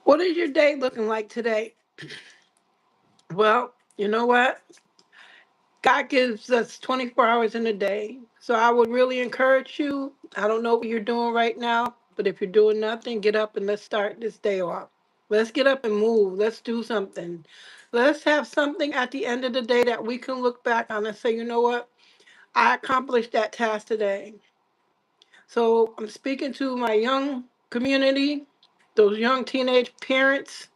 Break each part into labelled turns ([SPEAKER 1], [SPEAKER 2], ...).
[SPEAKER 1] What is your day looking like today? Well, you know what? God gives us 24 hours in a day. So I would really encourage you. I don't know what you're doing right now, but if you're doing nothing, get up and let's start this day off. Let's get up and move. Let's do something. Let's have something at the end of the day that we can look back on and say, you know what? I accomplished that task today. So I'm speaking to my young community, those young teenage parents.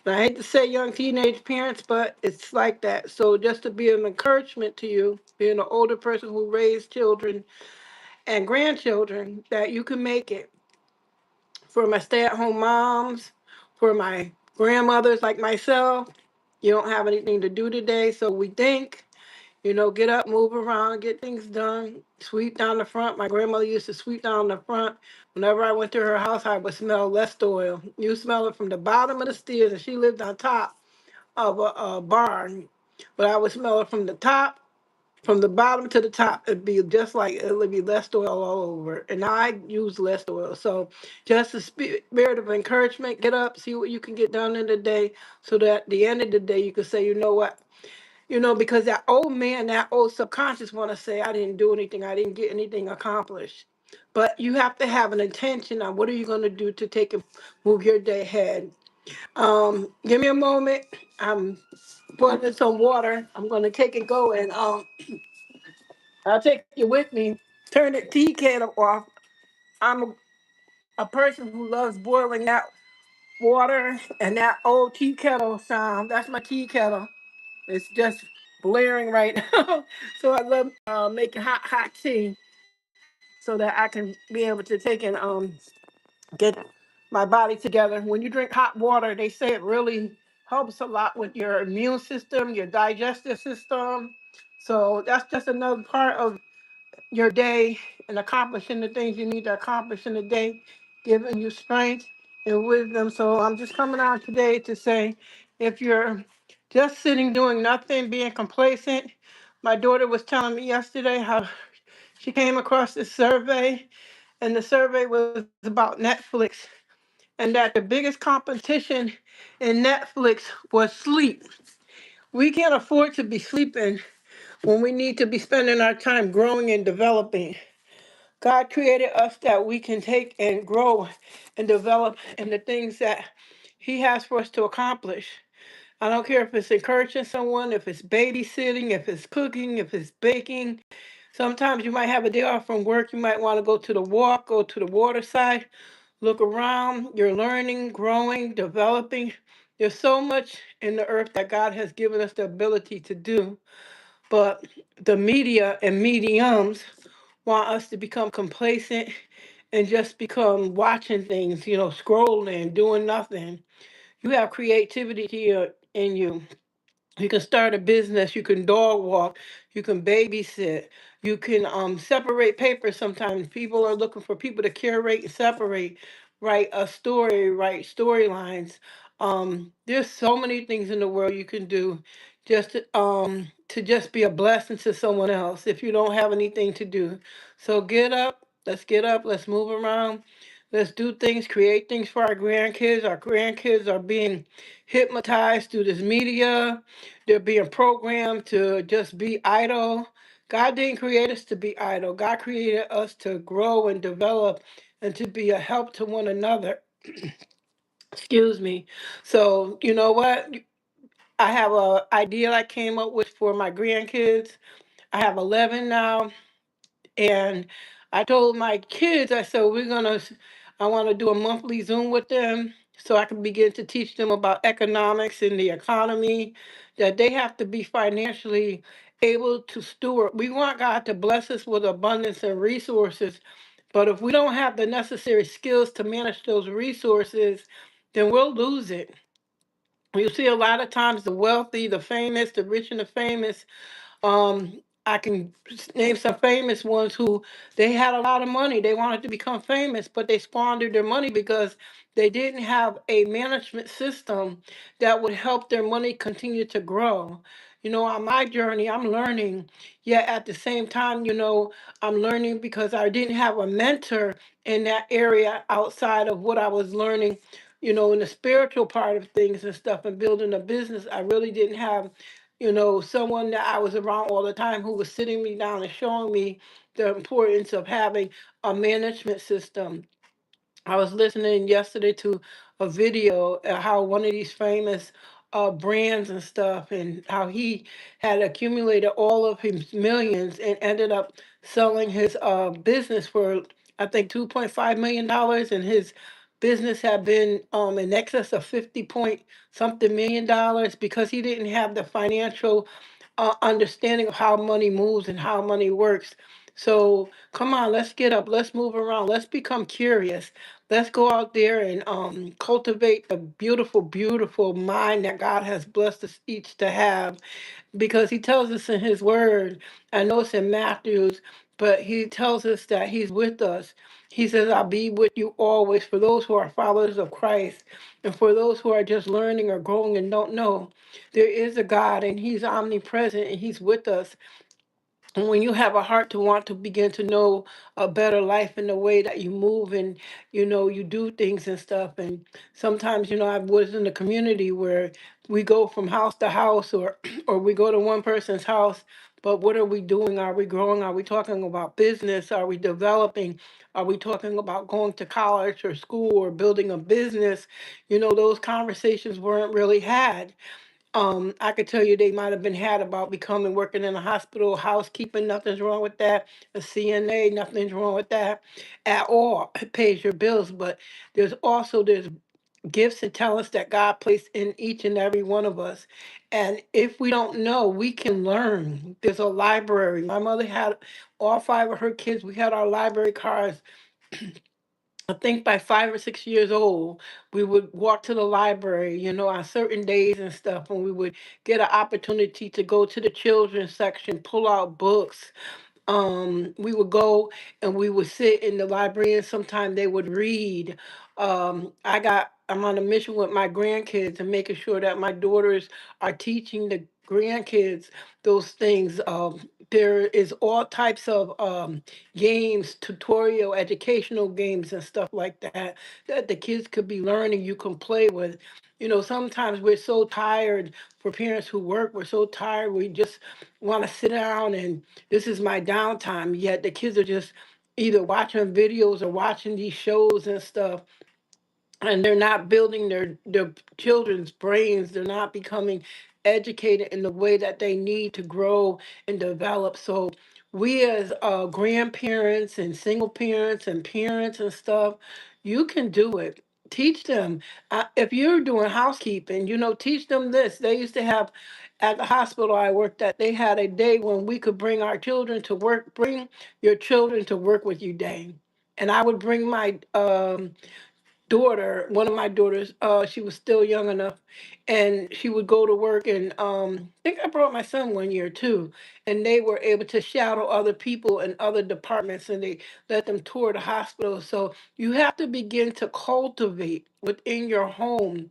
[SPEAKER 1] And I hate to say young teenage parents, but it's like that. So just to be an encouragement to you, being an older person who raised children and grandchildren, that you can make it. For my stay-at-home moms, for my grandmothers like myself, you don't have anything to do today, so we think, get up, move around, get things done, sweep down the front. My grandmother used to sweep down the front. Whenever I went to her house, I would smell less oil. You smell it from the bottom of the stairs, and she lived on top of a barn, but I would smell it from the top, from the bottom to the top. It'd be just like it would be less oil all over. And now I use less oil. So just a spirit of encouragement, get up, see what you can get done in the day, so that at the end of the day you can say, you know what? Because that old man, that old subconscious want to say, I didn't do anything, I didn't get anything accomplished. But you have to have an intention on what are you going to do to take and move your day ahead. Give me a moment. I'm boiling some water. I'm gonna take and go and I'll take you with me. Turn the tea kettle off. I'm a person who loves boiling that water and that old tea kettle sound. That's my tea kettle. It's just blaring right now. So I love making hot tea so that I can be able to take and get my body together. When you drink hot water, they say it really helps a lot with your immune system, your digestive system. So that's just another part of your day and accomplishing the things you need to accomplish in the day, giving you strength and wisdom. So I'm just coming out today to say, if you're just sitting doing nothing, being complacent, my daughter was telling me yesterday how she came across this survey, and the survey was about Netflix, and that the biggest competition in Netflix was sleep. We can't afford to be sleeping when we need to be spending our time growing and developing. God created us that we can take and grow and develop in the things that He has for us to accomplish. I don't care if it's encouraging someone, if it's babysitting, if it's cooking, if it's baking. Sometimes you might have a day off from work. You might want to go to the walk, go to the water side, look around. You're learning, growing, developing. There's so much in the earth that God has given us the ability to do. But the media and mediums want us to become complacent and just become watching things, scrolling, doing nothing. You have creativity in you. You can start a business, you can dog walk, you can babysit, you can separate papers. Sometimes people are looking for people to curate and separate, write a story, write storylines. There's so many things in the world you can do just to just be a blessing to someone else if you don't have anything to do. So get up, let's move around. Let's do things, create things for our grandkids. Our grandkids are being hypnotized through this media. They're being programmed to just be idle. God didn't create us to be idle. God created us to grow and develop and to be a help to one another. Excuse me. So, you know what? I have a idea I came up with for my grandkids. I have 11 now. And I told my kids, I said, I want to do a monthly Zoom with them so I can begin to teach them about economics and the economy, that they have to be financially able to steward. We want God to bless us with abundance and resources, but if we don't have the necessary skills to manage those resources, then we'll lose it. You see, a lot of times the wealthy, the famous, the rich and the famous, I can name some famous ones who they had a lot of money. They wanted to become famous, but they squandered their money because they didn't have a management system that would help their money continue to grow. On my journey, I'm learning. Yet at the same time, I'm learning because I didn't have a mentor in that area outside of what I was learning in the spiritual part of things and stuff and building a business, I really didn't have, someone that I was around all the time who was sitting me down and showing me the importance of having a management system. I was listening yesterday to a video how one of these famous brands and stuff, and how he had accumulated all of his millions and ended up selling his business for, I think, $2.5 million, and his business had been in excess of 50 point something $1 million, because he didn't have the financial understanding of how money moves and how money works. So come on, let's get up, let's move around, let's become curious. Let's go out there and cultivate the beautiful, beautiful mind that God has blessed us each to have, because He tells us in His Word, I know it's in Matthew's, but He tells us that He's with us. He says, I'll be with you always, for those who are followers of Christ, and for those who are just learning or growing and don't know. There is a God, and He's omnipresent, and He's with us. And when you have a heart to want to begin to know a better life in the way that you move and you do things and stuff. And sometimes, I was in a community where we go from house to house, or or we go to one person's house, but what are we doing? Are we growing? Are we talking about business? Are we developing? Are we talking about going to college or school or building a business? Those conversations weren't really had. I could tell you they might have been had about becoming working in a hospital, housekeeping, nothing's wrong with that. A CNA, nothing's wrong with that at all. It pays your bills, but there's gifts and talents that God placed in each and every one of us. And if we don't know, we can learn. There's a library. My mother had all five of her kids. We had our library cards. I think by 5 or 6 years old, we would walk to the library, on certain days and stuff, and we would get an opportunity to go to the children's section, pull out books. We would go and we would sit in the library, and sometimes they would read. I'm on a mission with my grandkids and making sure that my daughters are teaching the grandkids those things. There is all types of games, tutorial, educational games and stuff like that that the kids could be learning. You can play with. Sometimes we're so tired, for parents who work, we're so tired, we just want to sit down and this is my downtime. Yet the kids are just either watching videos or watching these shows and stuff, and they're not building their children's brains. They're not becoming educated in the way that they need to grow and develop. So we as grandparents and single parents and parents and stuff, you can do it. Teach them. If you're doing housekeeping, teach them this. They used to have, at the hospital I worked at, they had a day when we could bring our children to work. Bring your children to work with you day. And I would bring my daughter, one of my daughters, she was still young enough, and she would go to work. And I think I brought my son one year too, and they were able to shadow other people in other departments, and they let them tour the hospital. So you have to begin to cultivate within your home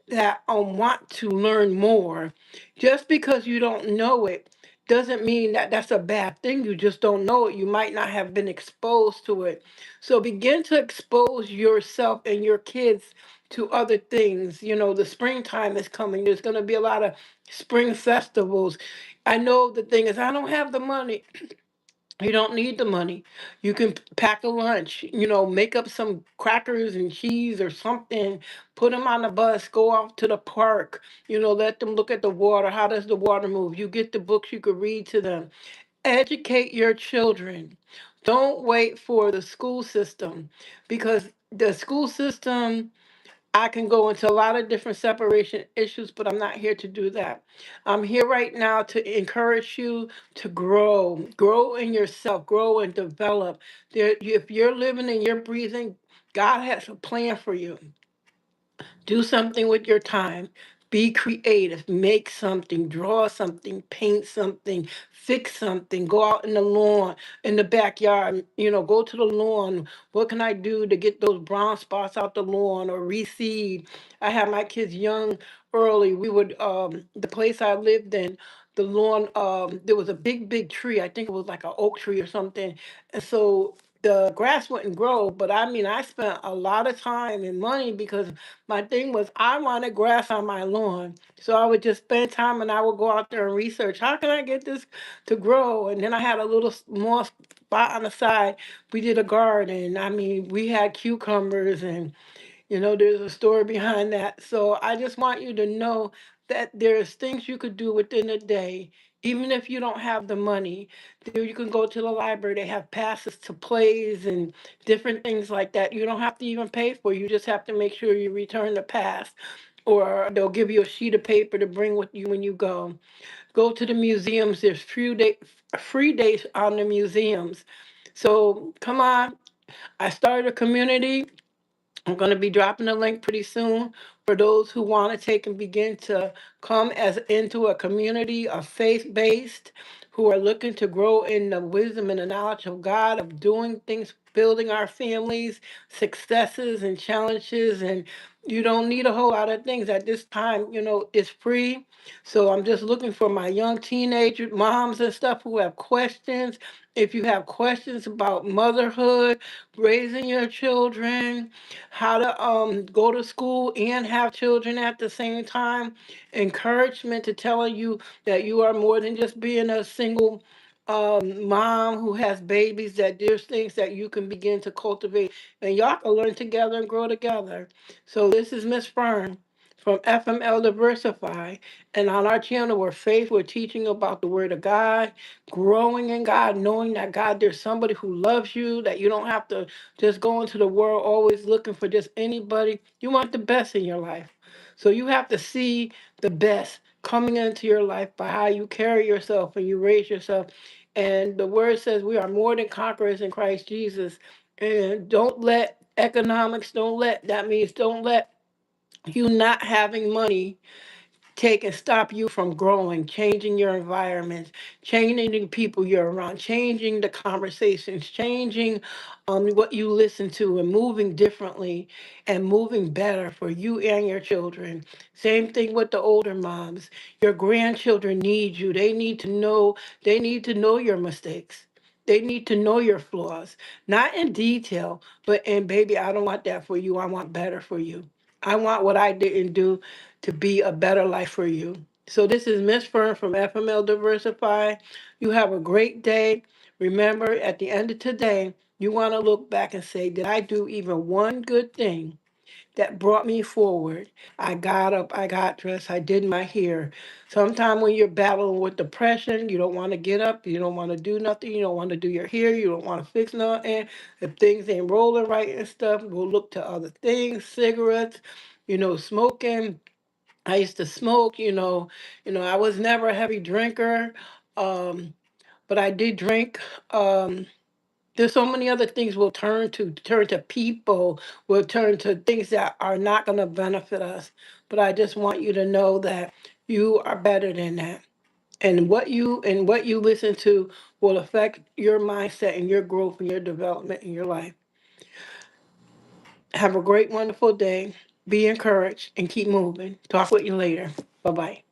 [SPEAKER 1] that want to learn more. Just because you don't know it doesn't mean that that's a bad thing. You just don't know it. You might not have been exposed to it. So begin to expose yourself and your kids to other things. The springtime is coming. There's going to be a lot of spring festivals. I know the thing is, I don't have the money. You don't need the money. You can pack a lunch, make up some crackers and cheese or something, put them on the bus, go off to the park, let them look at the water. How does the water move? You get the books you could read to them. Educate your children. Don't wait for the school system, because the school system, I can go into a lot of different separation issues, but I'm not here to do that. I'm here right now to encourage you to grow in yourself, grow and develop. If you're living and you're breathing, God has a plan for you. Do something with your time. Be creative. Make something, draw something, paint something, fix something. Go out in the lawn, in the backyard, go to the lawn. What can I do to get those brown spots out the lawn or reseed? I had my kids young early. We would, the place I lived in, there was a big, big tree. I think it was like an oak tree or something. And so the grass wouldn't grow. But I mean, I spent a lot of time and money because my thing was I wanted grass on my lawn. So I would just spend time and I would go out there and research how can I get this to grow. And then I had a little more spot on the side. We did a garden. I mean, we had cucumbers and there's a story behind that. So I just want you to know that there's things you could do within a day. Even if you don't have the money, there you can go to the library. They have passes to plays and different things like that. You don't have to even pay for it. You just have to make sure you return the pass. Or they'll give you a sheet of paper to bring with you when you go. Go to the museums. There's free days on the museums. So come on. I started a community. I'm going to be dropping a link pretty soon for those who want to take and begin to come as into a community of faith-based who are looking to grow in the wisdom and the knowledge of God, of doing things, building our families, successes and challenges. And you don't need a whole lot of things at this time. It's free. So I'm just looking for my young teenage moms and stuff who have questions. If you have questions about motherhood, raising your children, how to go to school and have children at the same time, encouragement to telling you that you are more than just being a single mom who has babies, that there's things that you can begin to cultivate and y'all can learn together and grow together. So this is Miss Fern from FML Diversify, and on our channel we're faith, we're teaching about the word of God, growing in God, knowing that God, there's somebody who loves you, that you don't have to just go into the world always looking for just anybody. You want the best in your life. So you have to see the best coming into your life by how you carry yourself and you raise yourself. And the word says we are more than conquerors in Christ Jesus. And don't let economics, that means don't let you not having money take and stop you from growing, changing your environment, changing the people you're around, changing the conversations, changing what you listen to, and moving differently and moving better for you and your children. Same thing with the older moms. Your grandchildren need you. They need to know your mistakes. They need to know your flaws, not in detail, but and baby, I don't want that for you. I want better for you. I want what I didn't do to be a better life for you. So this is Miss Fern from FML Diversify. You have a great day. Remember, at the end of today, you want to look back and say, did I do even one good thing that brought me forward? I got up, I got dressed, I did my hair. Sometimes when you're battling with depression, you don't want to get up, you don't want to do nothing, you don't want to do your hair, you don't want to fix nothing. If things ain't rolling right and stuff, we'll look to other things, cigarettes, smoking. I used to smoke, I was never a heavy drinker, um, but I did drink. There's so many other things we'll turn to people, we'll turn to things that are not going to benefit us. But I just want you to know that you are better than that. And what you listen to will affect your mindset and your growth and your development in your life. Have a great, wonderful day. Be encouraged and keep moving. Talk with you later. Bye bye.